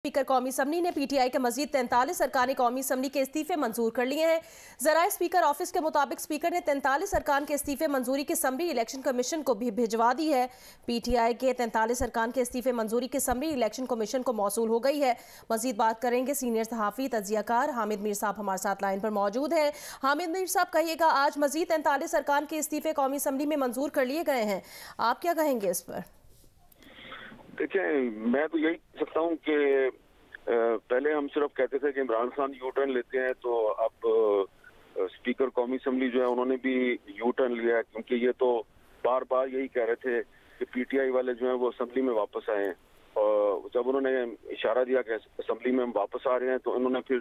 Speaker कौमी assembly ने PTI के मजीद 43 अरकान कौमी असम्बली के इस्तीफे मंजूर कर लिए हैं। ज़राए स्पीकर ऑफिस के मुताबिक स्पीकर ने 43 अरकान के इस्तीफे मंजूरी की समरी इलेक्शन कमीशन को भी भिजवा दी है। पीटीआई के 43 अरकान के इस्तीफे मंजूरी की समरी इलेक्शन कमीशन को मौसूल हो गई है। मजीद बात करेंगे सीनियर सहाफ़ी तजियाकार हामिद मीर साहब हमारे साथ लाइन पर मौजूद है। हामिद मीर साहब, कहिएगा, आज मजीद 43 अरकान के इस्तीफे कौमी असम्बली में मंजूर कर लिए गए हैं, आप क्या कहेंगे इस पर? देखिए, मैं तो यही कह सकता हूँ कि पहले हम सिर्फ कहते थे कि इमरान खान यू टर्न लेते हैं, तो अब स्पीकर कौमी असम्बली जो है उन्होंने भी यू टर्न लिया है, क्योंकि ये तो बार बार यही कह रहे थे कि पीटीआई वाले जो हैं वो असम्बली में वापस आए हैं। और जब उन्होंने इशारा दिया कि असम्बली में हम वापस आ रहे हैं, तो उन्होंने फिर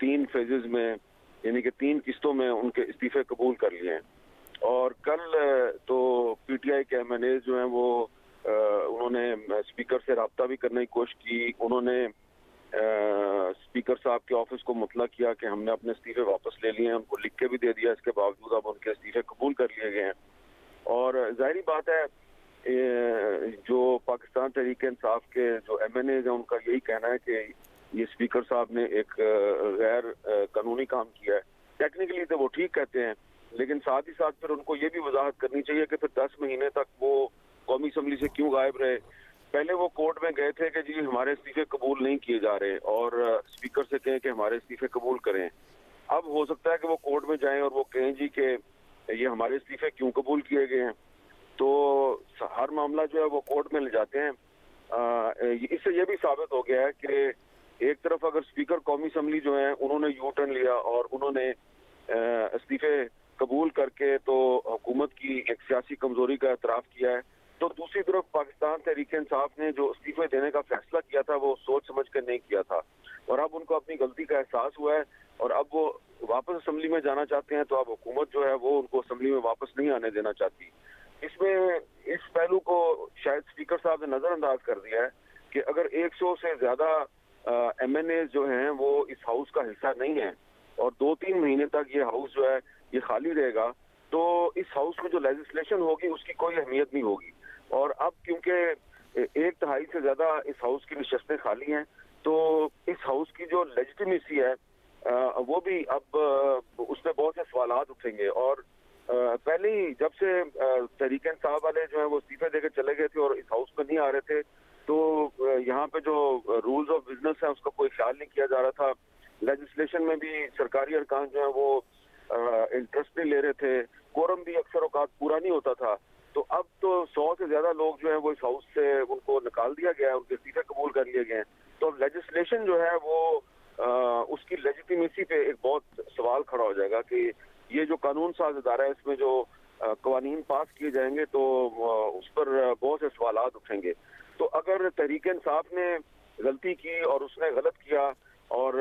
3 फेजेस में, यानी कि 3 किस्तों में उनके इस्तीफे कबूल कर लिए हैं। और कल तो पीटीआई के एमएनए जो हैं वो उन्होंने स्पीकर से रब्ता भी करने की कोशिश की। उन्होंने स्पीकर साहब के ऑफिस को मुतला किया कि हमने अपने इस्तीफे वापस ले लिए हैं, उनको लिख के भी दे दिया। इसके बावजूद अब उनके इस्तीफे कबूल कर लिए गए हैं। और जाहिर बात है, जो पाकिस्तान तहरीक इंसाफ के जो एमएनए हैं उनका यही कहना है कि ये स्पीकर साहब ने एक गैर कानूनी काम किया है। टेक्निकली तो वो ठीक कहते हैं, लेकिन साथ ही साथ फिर उनको ये भी वजाहत करनी चाहिए कि फिर 10 महीने तक वो कौमी असम्बली से क्यों गायब रहे। पहले वो कोर्ट में गए थे कि जी हमारे इस्तीफे कबूल नहीं किए जा रहे, और स्पीकर से कहें कि हमारे इस्तीफे कबूल करें। अब हो सकता है कि वो कोर्ट में जाएं और वो कहें जी कि ये हमारे इस्तीफे क्यों कबूल किए गए हैं, तो हर मामला जो है वो कोर्ट में ले जाते हैं। इससे ये भी साबित हो गया है कि एक तरफ अगर स्पीकर कौमी असम्बली जो है उन्होंने यू टर्न लिया और उन्होंने इस्तीफे कबूल करके तो हुकूमत की एक सियासी कमजोरी का एतराफ़ किया है, तो दूसरी तरफ पाकिस्तान तहरीक इंसाफ ने जो इस्तीफे देने का फैसला किया था वो सोच समझ कर नहीं किया था, और अब उनको अपनी गलती का एहसास हुआ है और अब वो वापस असम्बली में जाना चाहते हैं। तो अब हुकूमत जो है वो उनको असम्बली में वापस नहीं आने देना चाहती। इसमें इस पहलू को शायद स्पीकर साहब ने नजरअंदाज कर दिया है कि अगर 100 से ज्यादा एमएनए जो हैं वो इस हाउस का हिस्सा नहीं है और 2-3 महीने तक ये हाउस जो है ये खाली रहेगा, तो इस हाउस में जो लेजिस्लेशन होगी उसकी कोई अहमियत नहीं होगी। और अब क्योंकि 1/3 से ज्यादा इस हाउस की नशस्तें खाली हैं, तो इस हाउस की जो लेजिटिमेसी है वो भी अब उसमें बहुत से सवालात उठेंगे। और पहले ही जब से तहरीक इंसाफ वाले जो है वो इस्तीफे देकर चले गए थे और इस हाउस में नहीं आ रहे थे, तो यहाँ पे जो रूल्स ऑफ बिजनेस है उसका कोई ख्याल नहीं किया जा रहा था। लेजिस्लेशन में भी सरकारी अरकान जो है वो इंटरेस्ट नहीं ले रहे थे, कोरम भी अक्सर औकात पूरा नहीं होता था। तो अब तो 100 से ज्यादा लोग जो है वो इस हाउस से उनको निकाल दिया गया है, उनके इस्तीफे कबूल कर लिए गए हैं। तो लेजिस्लेशन जो है वो उसकी लेजिटिमेसी पे एक बहुत सवाल खड़ा हो जाएगा कि ये जो कानून साज इदारा है इसमें जो कवानीन पास किए जाएंगे तो उस पर बहुत से सवालात उठेंगे। तो अगर तहरीक इंसाफ ने गलती की और उसने गलत किया और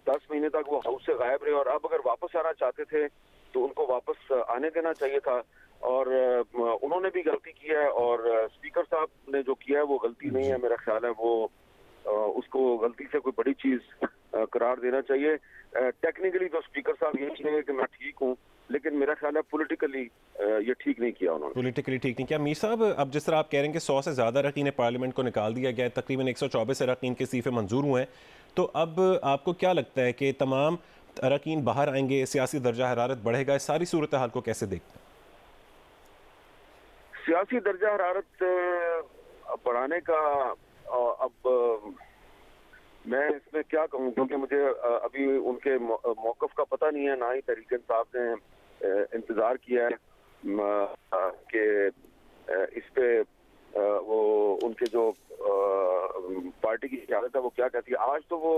10 महीने तक वो हाउस से गायब रहे और अब अगर वापस आना चाहते थे तो उनको वापस आने देना चाहिए था, और उन्होंने भी गलती की है। और स्पीकर साहब ने जो किया है वो गलती नहीं है, मेरा ख्याल है वो उसको गलती से कोई बड़ी चीज करार देना चाहिए। टेक्निकली तो स्पीकर साहब यही कहेंगे कि मैं ठीक हूँ, लेकिन मेरा ख्याल है पॉलिटिकली ये ठीक नहीं किया उन्होंने। पॉलिटिकली ठीक नहीं किया। मीर साहब, अब जिस तरह आप कह रहे हैं कि 100 से ज़्यादा अरकान पार्लियामेंट को निकाल दिया गया है, तकरीबन 124 अरकान के इस्तीफे मंजूर हुए हैं, तो अब आपको क्या लगता है कि तमाम अरकान बाहर आएंगे, सियासी दर्जा हरारत बढ़ेगा? इस सारी सूरत हाल को कैसे देखते हैं? सियासी दर्जा हरारत बढ़ाने का अब मैं इसमें क्या कहूँ, क्योंकि मुझे अभी उनके मौक़िफ़ का पता नहीं है, ना ही तहरीक इंसाफ ने इंतज़ार किया है कि इस पे वो उनके जो पार्टी की क़यादत है वो क्या कहती है। आज तो वो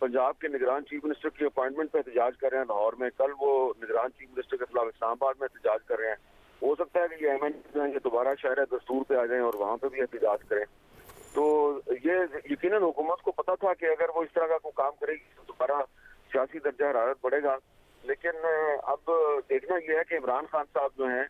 पंजाब के निगरान चीफ मिनिस्टर की अपॉइंटमेंट पे एहतजाज कर रहे हैं लाहौर में, कल वो निगरान चीफ मिनिस्टर के खिलाफ इस्लामाबाद में एहतजाज कर रहे हैं। हो सकता है कि ये एमएनए जो है ये दोबारा शायद दस्तूर पे आ जाएं और वहाँ पे भी एहतजाज करें। तो ये यकीनन हुकूमत को पता था कि अगर वो इस तरह का कोई काम करेगी तो दोबारा सियासी दर्जा हरारत बढ़ेगा। लेकिन अब देखना यह है कि इमरान खान साहब जो हैं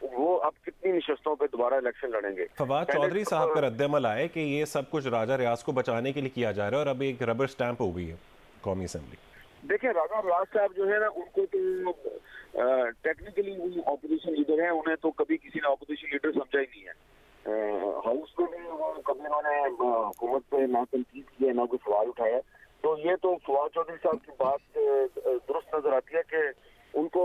वो अब कितनी नशस्तों पे दोबारा इलेक्शन लड़ेंगे। फवाद चौधरी साहब का रद्द-ए-अमल आए कि ये सब कुछ राजा रियाज को बचाने के लिए किया जा रहा है और अब एक रबर स्टैंप हो गई है कौमी असम्बली। देखिए, राजा रियाज साहब जो है ना, उनको तो टेक्निकली वो ऑपोजिशन लीडर है, उन्हें तो कभी किसी ने ऑपोजिशन लीडर समझा ही नहीं है। हाउस में भी वो कभी उन्होंने हुकूमत पे ना तनकीद की है, ना कोई सवाल उठाया। तो ये तो फवाद चौधरी साहब की बात दुरुस्त नजर आती है कि उनको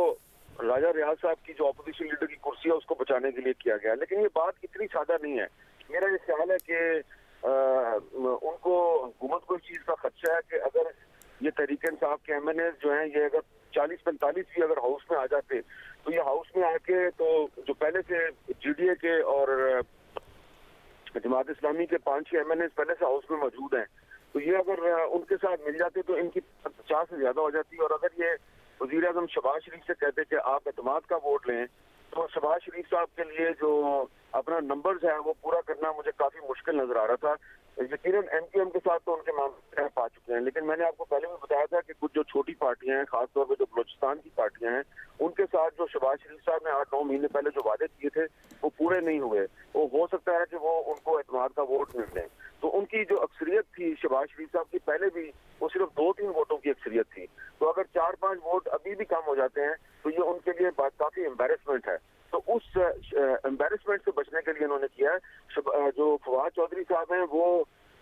राजा रियाज साहब की जो अपोजिशन लीडर की कुर्सी है उसको बचाने के लिए किया गया, लेकिन ये बात इतनी सादा नहीं है। मेरा ये ख्याल है कि उनको हुकूमत को इस चीज का खदशा है कि अगर ये तहरीक इंसाफ के MNA जो हैं, ये अगर 40-45 भी अगर हाउस में आ जाते तो ये हाउस में आके तो जो पहले से GDA के और जमात इस्लामी के 5-6 MNA पहले से हाउस में मौजूद हैं, तो ये अगर उनके साथ मिल जाते तो इनकी 50 से ज्यादा हो जाती। और अगर ये वजीर आजम शहबाज शरीफ से कहते कि आप एतमाद का वोट लें, तो शहबाज शरीफ साहब के लिए जो अपना नंबर्स है वो पूरा करना मुझे काफी मुश्किल नजर आ रहा था। यकीनन MQM के साथ तो उनके मामले पा चुके हैं, लेकिन मैंने आपको पहले भी बताया था कि कुछ जो छोटी पार्टियां हैं, खासतौर पर जो बलोचिस्तान की पार्टियां हैं, उनके साथ जो शहबाज शरीफ साहब ने 8-9 महीने पहले जो वादे किए थे वो पूरे नहीं हुए। वो हो सकता है कि वो उनको एतमाद का वोट मिल जाए। तो उनकी जो अक्सरियत थी शहबाज शरीफ साहब की पहले भी, वो सिर्फ 2-3 वोटों की अक्सरियत थी। तो अगर 4-5 वोट अभी भी कम हो जाते हैं तो ये उनके लिए काफी एम्बेरसमेंट है। तो उस एम्बेरसमेंट से बचने के लिए उन्होंने किया है। जो फवाद चौधरी साहब हैं वो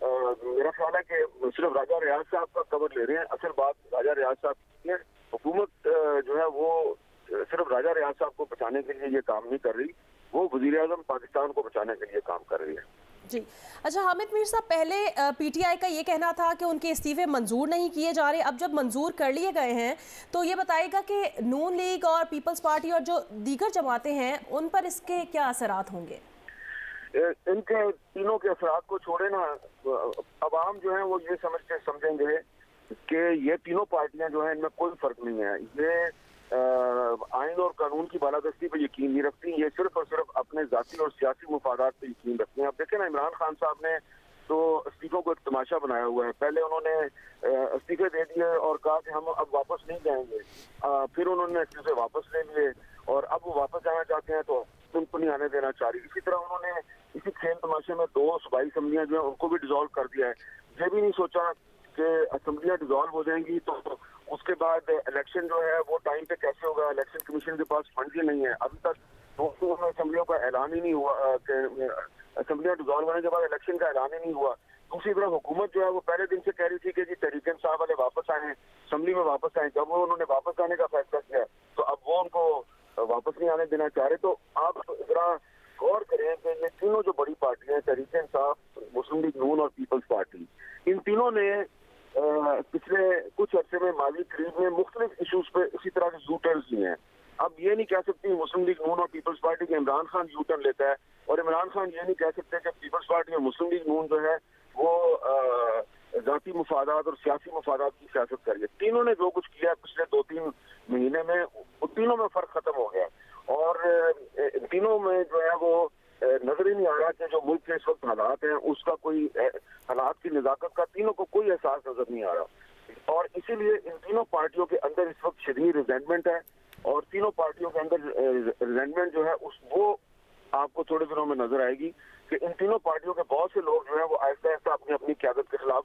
मेरा ख्याल है कि सिर्फ राजा रियाज साहब का कवर ले रहे हैं। असल बात राजा रियाज साहब की है। हुकूमत जो है वो सिर्फ राजा रियाज साहब को बचाने के लिए ये काम नहीं कर रही, वो वजीर आजम पाकिस्तान को बचाने के लिए काम कर रही है। जी अच्छा, हामिद मीर साहब, पहले PTI का ये कहना था कि उनके इस्तीफे मंजूर नहीं किए जा रहे। अब जब मंजूर कर लिए गए हैं तो ये बताएगा कि नून लीग और पीपल्स पार्टी और जो दीगर जमातें हैं उन पर इसके क्या असरात होंगे? इनके तीनों के असरात को छोड़े ना, अवाम जो है वो ये समझेंगे कि ये तीनों पार्टियां जो हैं इनमें कोई फर्क नहीं है। ये आइन और कानून की बालादस्ती पर यकीन नहीं रखती, ये सिर्फ और सिर्फ अपने जाती और सियासी मुफादात पर यकीन रखते हैं। अब देखें ना, इमरान खान साहब ने तो इस्तीफों को एक तमाशा बनाया हुआ है। पहले उन्होंने इस्तीफे दे दिए और कहा कि हम अब वापस नहीं जाएंगे, फिर उन्होंने इस्तीफे वापस ले लिए और अब वो वापस जाना चाहते हैं तो उनको नहीं आने देना चाह रही। इसी तरह उन्होंने इसी खेल तमाशे में 2 सूबाई असम्बलियां जो है उनको भी डिसॉल्व कर दिया है। ये भी नहीं सोचा कि असम्बलियां डिसॉल्व हो जाएंगी तो उसके बाद इलेक्शन जो है वो टाइम पे कैसे होगा। इलेक्शन कमीशन के पास फंड ही नहीं है। अभी तक 200 असम्बलियों का ऐलान ही नहीं हुआ कि असम्बलियां डिसॉल्व होने के बाद इलेक्शन का ऐलान ही नहीं हुआ। दूसरी तरफ हुकूमत जो है वो पहले दिन से कह रही थी कि जी तहरीक इंसाफ वाले वापस आए, असम्बली में वापस आए। जब वो उन्होंने वापस आने का फैसला किया तो अब वो उनको वापस नहीं आने देना चाह रहे। तो आप जरा गौर करें कि ये तीनों जो बड़ी पार्टियां हैं, तहरीक इंसाफ, मुस्लिम लीग नून और पीपल्स पार्टी, इन तीनों ने पिछले कुछ अर्से में माली करीब में मुख्तलिफ इशूज पे इसी तरह के यू टर्न्स लिए हैं। अब ये नहीं कह सकती मुस्लिम लीग नून और पीपल्स पार्टी के इमरान खान यू टर्न लेता है, और इमरान खान ये नहीं कह सकते कि पीपल्स पार्टी और मुस्लिम लीग नून जो है वो जाती मुफादात और सियासी मुफादात की सियासत करिए। तीनों ने जो कुछ किया पिछले 2-3 महीने में, वो तीनों में फर्क खत्म हो गया और तीनों में जो है वो नजर ही नहीं आ रहा कि जो मुल्क के इस वक्त हालात हैं उसका कोई हालात की नजाकत का तीनों को कोई एहसास नजर नहीं आ रहा। और इसीलिए इन तीनों पार्टियों के अंदर इस वक्त शदीद रिजेंटमेंट है और तीनों पार्टियों के अंदर रिजेंटमेंट जो है वो आपको थोड़े दिनों में नजर आएगी कि इन तीनों पार्टियों के बहुत से लोग जो है वो आहिस्ता आहिस्ता अपनी अपनी क़यादत के खिलाफ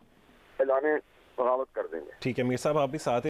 ऐलान बगावत कर देंगे। ठीक है मीर साहब, आप भी साथ